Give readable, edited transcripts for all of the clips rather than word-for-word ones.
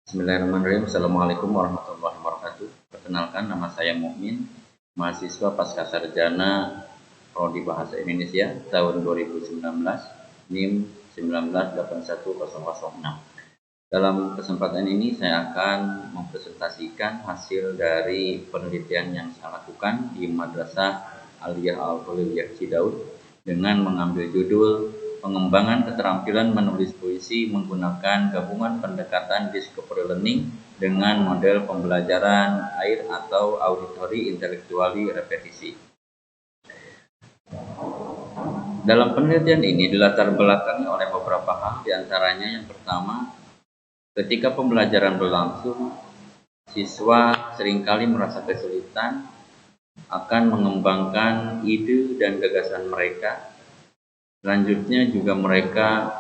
Bismillahirrahmanirrahim. Assalamualaikum warahmatullahi wabarakatuh. Perkenalkan, nama saya Mukmin, mahasiswa pasca sarjana Prodi Bahasa Indonesia tahun 2019, NIM 1981006. Dalam kesempatan ini saya akan mempresentasikan hasil dari penelitian yang saya lakukan di Madrasah Aliyah Al-Huliyah Cidaud dengan mengambil judul pengembangan keterampilan menulis puisi menggunakan gabungan pendekatan discovery learning dengan model pembelajaran AIR atau auditory intellectually repetisi. Dalam penelitian ini dilatar belakangi oleh beberapa hal, diantaranya yang pertama, ketika pembelajaran berlangsung, siswa seringkali merasa kesulitan akan mengembangkan ide dan gagasan mereka. Selanjutnya juga mereka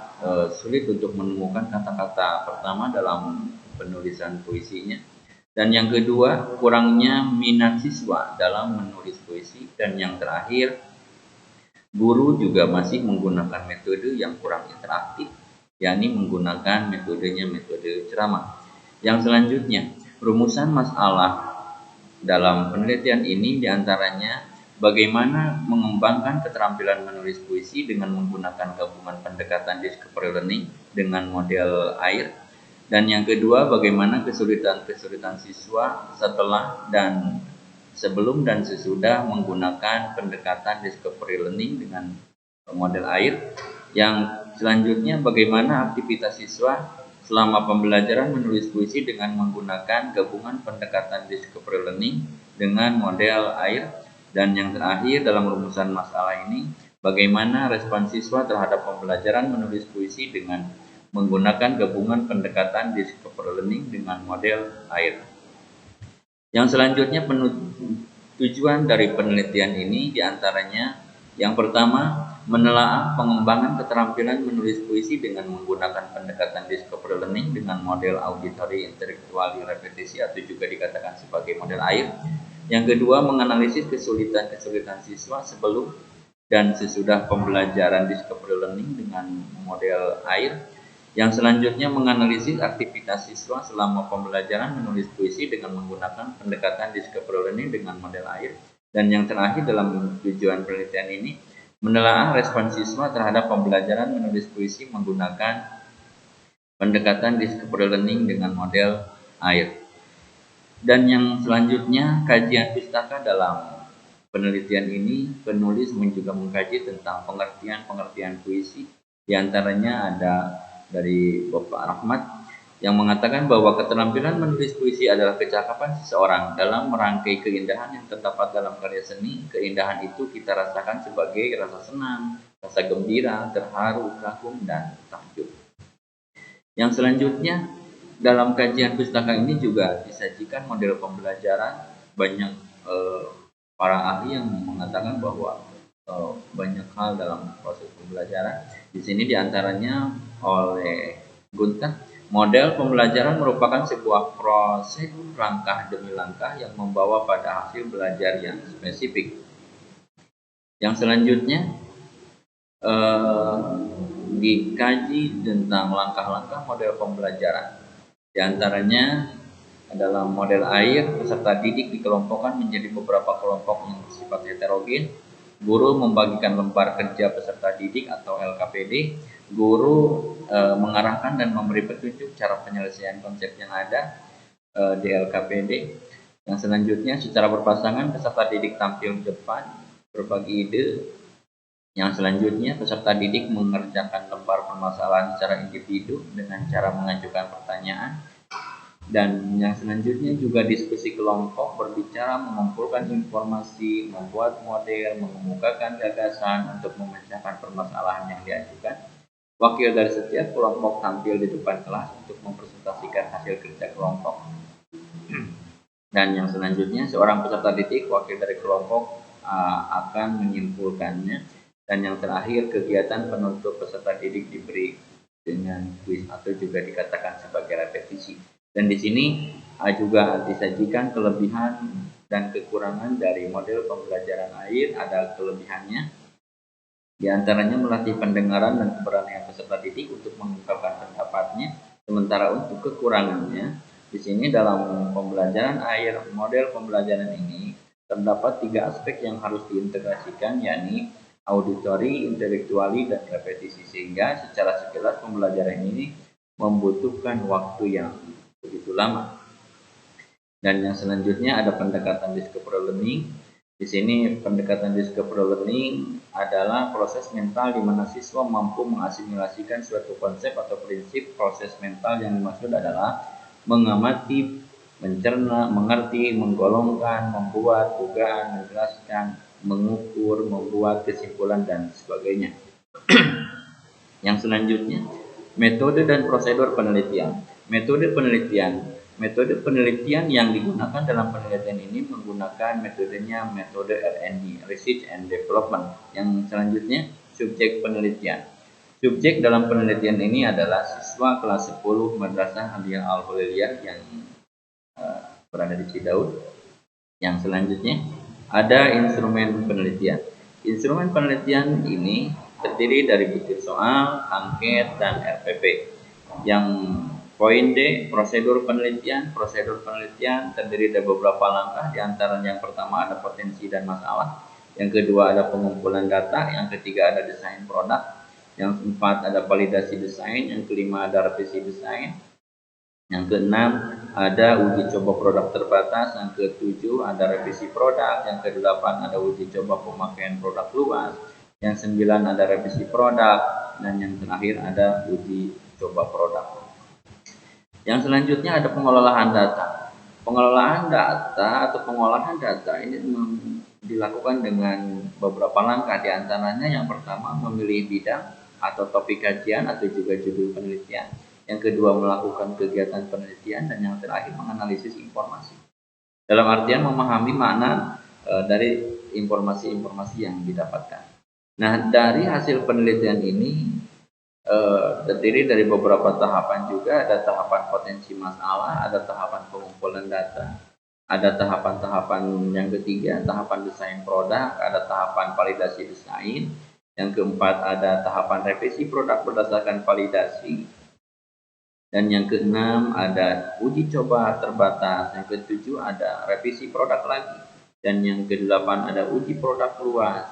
sulit untuk menemukan kata-kata pertama dalam penulisan puisinya. Dan yang kedua, kurangnya minat siswa dalam menulis puisi. Dan yang terakhir, guru juga masih menggunakan metode yang kurang interaktif, yakni menggunakan metode ceramah. Yang selanjutnya, rumusan masalah dalam penelitian ini diantaranya bagaimana mengembangkan keterampilan menulis puisi dengan menggunakan gabungan pendekatan discovery learning dengan model AIR. Dan yang kedua, bagaimana kesulitan-kesulitan siswa setelah dan sebelum dan sesudah menggunakan pendekatan discovery learning dengan model AIR. Yang selanjutnya, bagaimana aktivitas siswa selama pembelajaran menulis puisi dengan menggunakan gabungan pendekatan discovery learning dengan model AIR. Dan yang terakhir dalam rumusan masalah ini, bagaimana respon siswa terhadap pembelajaran menulis puisi dengan menggunakan gabungan pendekatan discovery learning dengan model AIR. Yang selanjutnya, tujuan dari penelitian ini diantaranya yang pertama, menelaah pengembangan keterampilan menulis puisi dengan menggunakan pendekatan discovery learning dengan model auditory intellectually repetisi atau juga dikatakan sebagai model AIR. Yang kedua, menganalisis kesulitan-kesulitan siswa sebelum dan sesudah pembelajaran discovery learning dengan model AIR. Yang selanjutnya, menganalisis aktivitas siswa selama pembelajaran menulis puisi dengan menggunakan pendekatan discovery learning dengan model AIR. Dan yang terakhir dalam tujuan penelitian ini, menelaah respon siswa terhadap pembelajaran menulis puisi menggunakan pendekatan discovery learning dengan model AIR. Dan yang selanjutnya, kajian pustaka. Dalam penelitian ini, penulis juga mengkaji tentang pengertian puisi. Di antaranya ada dari Bapak Rahmat yang mengatakan bahwa keterampilan menulis puisi adalah kecakapan seseorang dalam merangkai keindahan yang terdapat dalam karya seni. Keindahan itu kita rasakan sebagai rasa senang, rasa gembira, terharu, kagum, dan takjub. Yang selanjutnya, dalam kajian pustaka ini juga disajikan model pembelajaran. Banyak para ahli yang mengatakan bahwa banyak hal dalam proses pembelajaran. Di sini diantaranya oleh Gunther, model pembelajaran merupakan sebuah prosedur langkah demi langkah yang membawa pada hasil belajar yang spesifik. Yang selanjutnya dikaji tentang langkah-langkah model pembelajaran. Di antaranya dalam model AIR, peserta didik dikelompokkan menjadi beberapa kelompok yang bersifat heterogen. Guru membagikan lembar kerja peserta didik atau LKPD. Guru mengarahkan dan memberi petunjuk cara penyelesaian konsep yang ada di LKPD. Yang selanjutnya, secara berpasangan peserta didik tampil di depan berbagi ide. Yang selanjutnya, peserta didik mengerjakan lembar permasalahan secara individu dengan cara mengajukan pertanyaan. Dan yang selanjutnya juga diskusi kelompok, berbicara, mengumpulkan informasi, membuat model, mengemukakan gagasan untuk memecahkan permasalahan yang diajukan. Wakil dari setiap kelompok tampil di depan kelas untuk mempresentasikan hasil kerja kelompok. Dan yang selanjutnya, seorang peserta didik, wakil dari kelompok, akan menyimpulkannya. Dan yang terakhir, kegiatan penutup peserta didik diberi dengan kuis atau juga dikatakan sebagai repetisi. Dan di sini juga disajikan kelebihan dan kekurangan dari model pembelajaran AIR. Ada kelebihannya, di antaranya melatih pendengaran dan keberanian peserta didik untuk mengungkapkan pendapatnya. Sementara untuk kekurangannya, di sini dalam pembelajaran air, model pembelajaran ini terdapat 3 aspek yang harus diintegrasikan, yakni auditori, intelektuali, dan repetisi, sehingga secara sekilas pembelajaran ini membutuhkan waktu yang begitu lama. Dan yang selanjutnya ada pendekatan discovery learning. Di sini pendekatan discovery learning adalah proses mental di mana siswa mampu mengasimilasikan suatu konsep atau prinsip. Proses mental yang dimaksud adalah mengamati, mencerna, mengerti, menggolongkan, membuat dugaan, menjelaskan, mengukur, membuat kesimpulan, dan sebagainya. Yang selanjutnya, metode dan prosedur penelitian. Metode penelitian yang digunakan dalam penelitian ini menggunakan metodenya metode R&D, Research and Development. Yang selanjutnya, subjek penelitian. Subjek dalam penelitian ini adalah siswa kelas 10 Madrasah Aliyah Al-Huliliyah yang berada di Cidaud. Yang selanjutnya, ada instrumen penelitian. Instrumen penelitian ini terdiri dari butir soal, angket, dan RPP. Yang poin D, prosedur penelitian. Prosedur penelitian terdiri dari beberapa langkah, di antara yang pertama ada potensi dan masalah, yang kedua ada pengumpulan data, yang ketiga ada desain produk, yang keempat ada validasi desain, yang kelima ada revisi desain, yang keenam ada uji coba produk terbatas, yang ketujuh ada revisi produk, yang kedelapan ada uji coba pemakaian produk luas, yang sembilan ada revisi produk, dan yang terakhir ada uji coba produk. Yang selanjutnya ada pengelolaan data. Pengelolaan data atau pengolahan data ini dilakukan dengan beberapa langkah, di antaranya yang pertama memilih bidang atau topik kajian atau juga judul penelitian. Yang kedua melakukan kegiatan penelitian, dan yang terakhir menganalisis informasi. Dalam artian memahami makna dari informasi-informasi yang didapatkan. Nah, dari hasil penelitian ini terdiri dari beberapa tahapan juga. Ada tahapan potensi masalah, ada tahapan pengumpulan data, ada tahapan-tahapan yang ketiga, tahapan desain produk, ada tahapan validasi desain, yang keempat ada tahapan revisi produk berdasarkan validasi, dan yang keenam ada uji coba terbatas, yang ketujuh ada revisi produk lagi, dan yang kedelapan ada uji produk luas.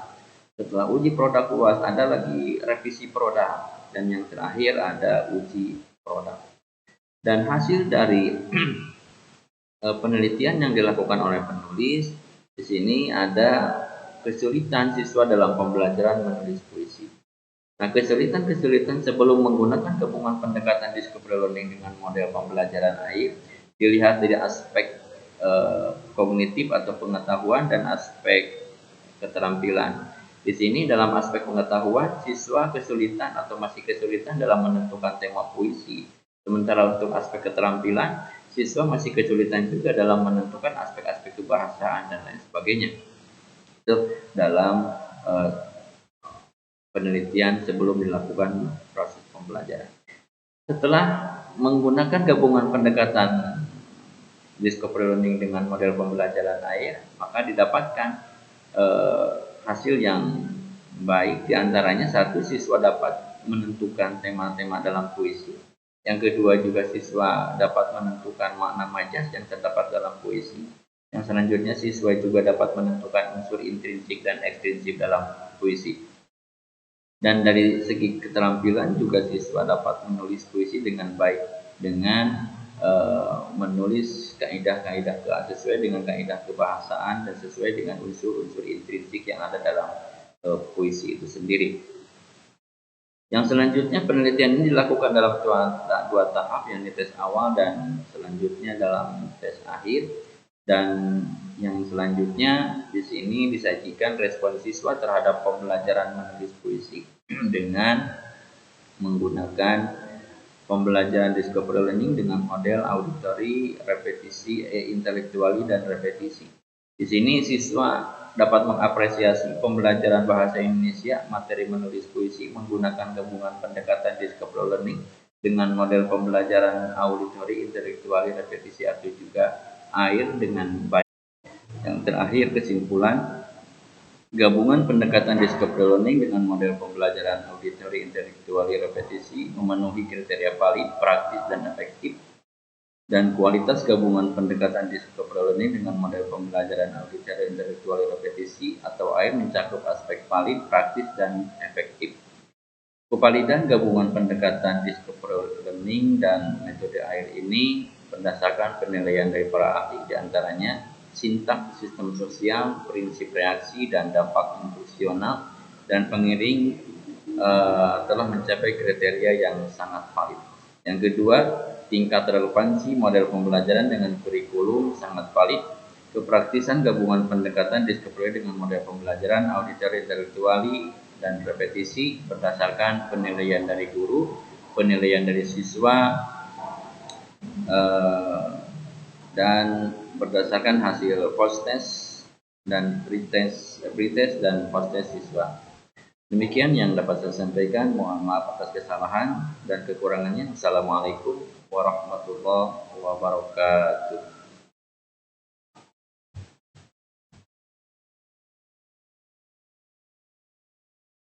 Setelah uji produk luas ada lagi revisi produk, dan yang terakhir ada uji produk. Dan hasil dari penelitian yang dilakukan oleh penulis, di sini ada kesulitan siswa dalam pembelajaran menulis puisi. Nah, kesulitan-kesulitan sebelum menggunakan gabungan pendekatan discovery learning dengan model pembelajaran AIR dilihat dari aspek kognitif atau pengetahuan dan aspek keterampilan. Di sini dalam aspek pengetahuan, siswa kesulitan atau masih kesulitan dalam menentukan tema puisi. Sementara untuk aspek keterampilan, siswa masih kesulitan juga dalam menentukan aspek-aspek kebahasaan dan lain sebagainya. Itu dalam penelitian sebelum dilakukan proses pembelajaran. Setelah menggunakan gabungan pendekatan discovery learning dengan model pembelajaran AIR, maka didapatkan hasil yang baik. Di antaranya, satu, siswa dapat menentukan tema-tema dalam puisi. Yang kedua juga siswa dapat menentukan makna majas yang terdapat dalam puisi. Yang selanjutnya siswa juga dapat menentukan unsur intrinsik dan ekstrinsik dalam puisi. Dan dari segi keterampilan juga siswa dapat menulis puisi dengan baik, dengan menulis kaidah-kaidah sesuai dengan kaidah kebahasaan dan sesuai dengan unsur-unsur intrinsik yang ada dalam puisi itu sendiri. Yang selanjutnya penelitian ini dilakukan dalam dua tahap, yang tes awal dan selanjutnya dalam tes akhir. Dan yang selanjutnya di sini disajikan respon siswa terhadap pembelajaran menulis puisi dengan menggunakan pembelajaran discovery learning dengan model auditori, repetisi, intelektuali, dan repetisi. Di sini siswa dapat mengapresiasi pembelajaran bahasa Indonesia materi menulis puisi menggunakan gabungan pendekatan discovery learning dengan model pembelajaran auditori, intelektuali, repetisi, atau juga AIR dengan baik. Yang terakhir, kesimpulan, Gabungan pendekatan discovery learning dengan model pembelajaran auditory intelektual repetisi memenuhi kriteria valid, praktis, dan efektif. Dan kualitas gabungan pendekatan discovery learning dengan model pembelajaran auditory intelektual repetisi atau AIR mencakup aspek valid, praktis, dan efektif. Kevalidan gabungan pendekatan discovery learning dan metode AIR ini berdasarkan penilaian dari para ahli, diantaranya sintaks, sistem sosial, prinsip reaksi, dan dampak instruksional, dan pengiring telah mencapai kriteria yang sangat valid. Yang kedua, tingkat relevansi model pembelajaran dengan kurikulum sangat valid. Kepraktisan gabungan pendekatan discovery dengan model pembelajaran auditory intelektuali dan repetisi berdasarkan penilaian dari guru, penilaian dari siswa, dan berdasarkan hasil post test dan pretest dan post test siswa. Demikian yang dapat saya sampaikan. Mohon maaf atas kesalahan dan kekurangannya. Assalamualaikum warahmatullahi wabarakatuh.